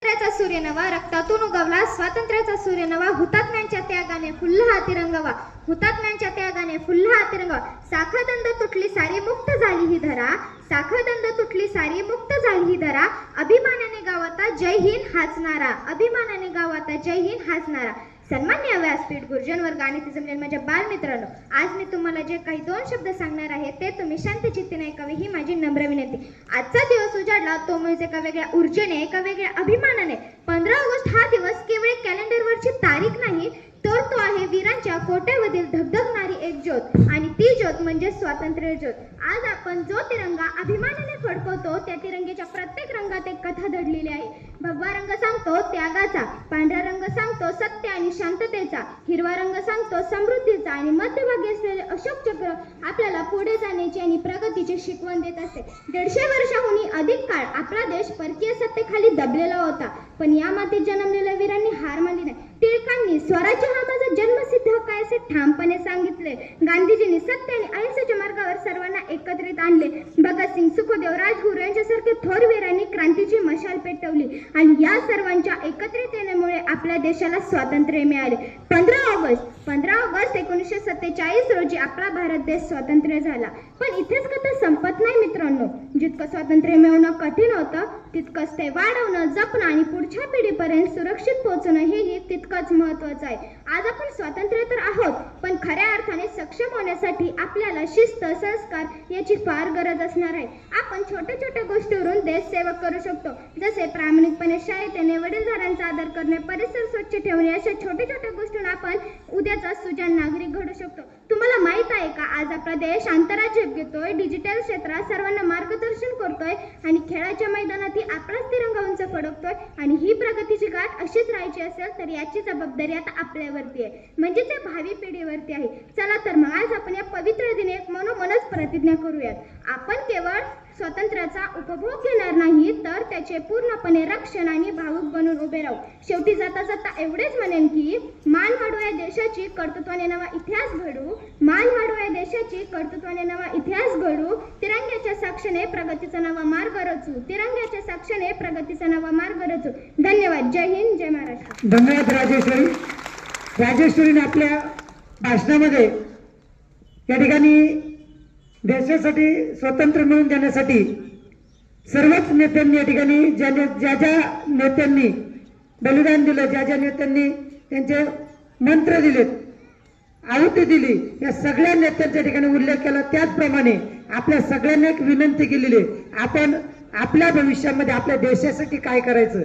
स्वातंत्र्याचा सूर्य नवा रक्तातून उगवला, स्वातंत्र्याचा सूर्य नवा, हुतात्म्यांच्या त्यागाने फुलला हा तिरंगवा, हुतात्म्यांच्या त्यागाने फुलला हा तिरंगवा. साखळदंड तुटली सारी मुक्त झाली ही धरा, साखळदंड तुटली सारी मुक्त झाली ही धरा, अभिमानाने गावाता जय हिंद हाच नारा, अभिमानाने गावाता जय हिंद हाच नारा. सन्मान्य व्यासपीठ गुरुजन वर्ग आणि ते जमलेले माझ्या बालमित्रांनो, आज मी तुम्हाला जे काही 2 शब्द सांगणार आहे ते तुम्ही शांतचित्तेने ऐकावे ही माझी नम्र विनंती. आजचा दिवस उजाडला तो म्हणजे एका वेगळ्या ऊर्जेने, एका वेगळ्या अभिमानाने. 15 ऑगस्ट हा दिवस केवळ कॅलेंडरवरची तारीख नाही, तर तो आहे वीरांच्या कोट्यावरील धगधगणारी एक ज्योत, आणि ती ज्योत म्हणजे स्वातंत्र्य ज्योत. आज आपण जो तिरंगा अभिमानाने फडकवतो त्या तिरंगेच्या प्रत्येक रंगात एक कथा दडलेली आहे. भगवा रंग सांगतो त्यागाचा, पांढरा रंग सांगतो सत्य आणि शांततेचा, हिरवा रंग सांगतो समृद्धीचा, आणि मध्यभागी असलेले अशोक चक्र आपल्याला पुढे जाण्याची आणि प्रगतीची शिकवण देत असते. 150 वर्षांहून अधिक काळ आपला देश परकीय सत्तेखाली दबलेला होता, पण या मातीत जन्मलेल्या वीरांनी हार मानली नाही. टिळकांनी स्वराज्य हा माझा जन्मसिद्ध हक्क आहे असे ठामपणे सांगितले. गांधीजींनी सत्य आणि अहिंसेच्या मार्गावर सर्वांना एकत्रित आणले. भगतसिंग, सुखदेव, राजगुरू यांच्यासारखे थोर वीरांनी क्रांतीची मशाल पेटवली, आणि या सर्वांच्या एकत्रिततेमुळे आपल्या देशाला स्वातंत्र्य मिळाले. 15 ऑगस्ट 1947 रोजी आपला भारत देश स्वतंत्र झाला. पण इथेच कथा संपत नाही मित्रांनो. जितकं स्वातंत्र्य मिळवणं कठीण होतं, तितकंच ते वाढवणं, जपणं आणि पुढच्या पिढीपर्यंत सुरक्षित पोहोचणं हेही तितकंच महत्त्वाचं आहे. आज आपण स्वातंत्र्य तर आहोत, पण खऱ्या अर्थाने सक्षम होण्यासाठी आपल्याला शिस्त, संस्कार याची फार गरज असणार आहे. आपण छोट्या छोट्या गोष्टीवरून देशसेवक करू शकतो, जसे प्रामाणिकपणे शाळेत येणे, वडीलधाऱ्यांचा आदर करणे, परिसर स्वच्छ ठेवणे. अशा छोट्या छोट्या गोष्टींना आपण उद्याचा सुजाण नागरिक घडू शकतो. तुम्हाला माहित आहे का, आज आपला देश आंतरराज्य घेतोय, डिजिटल क्षेत्रात सर्वांना मार्गदर्शन करतोय, आणि खेळाच्या मैदानातही आपलाच तिरंगा उंच फडकतोय. आणि ही प्रगतीची गाठ अशीच राहायची असेल तर याची जबाबदारी आता आपल्यावरती आहे, म्हणजे त्या भावी पिढीवरती आहे. चला तर मग आज आपण या पवित्र दिनी एक मनोमनच प्रतिज्ञा करूयात. आपण केवळ स्वातंत्र्याचा उपभोग घेणार नाही, तर त्याचे पूर्णपणे रक्षण आणि भावुक बनून उभे राहू. शेवटी जाता जाता एवढेच म्हणेन की मान वाढू या देशाची, कर्तृत्वाने नवा इतिहास घडू, मान वाढू या देशाची, कर्तृत्वाने नवा इतिहास घडू. तिरंग्याच्या साक्षीने प्रगतीचा नवा मार्ग रचू, तिरंग्याच्या साक्षीने प्रगतीचा नवा मार्ग रचू. धन्यवाद. जय हिंद, जय महाराष्ट्र. धन्यवाद राजेश्वरी. राजेश्वरीने आपल्या भाषणामध्ये या ठिकाणी देशासाठी स्वातंत्र्य मिळवून देण्यासाठी सर्वच नेत्यांनी या ठिकाणी ज्या ज्या नेत्यांनी बलिदान दिलं, ज्या नेत्यांनी त्यांचे मंत्र दिलेत, आहुती दिली, या सगळ्या नेत्यांच्या ठिकाणी उल्लेख केला. त्याचप्रमाणे आपल्या सगळ्यांना एक विनंती केलेली आहे, आपण आपल्या भविष्यामध्ये आपल्या देशासाठी काय करायचं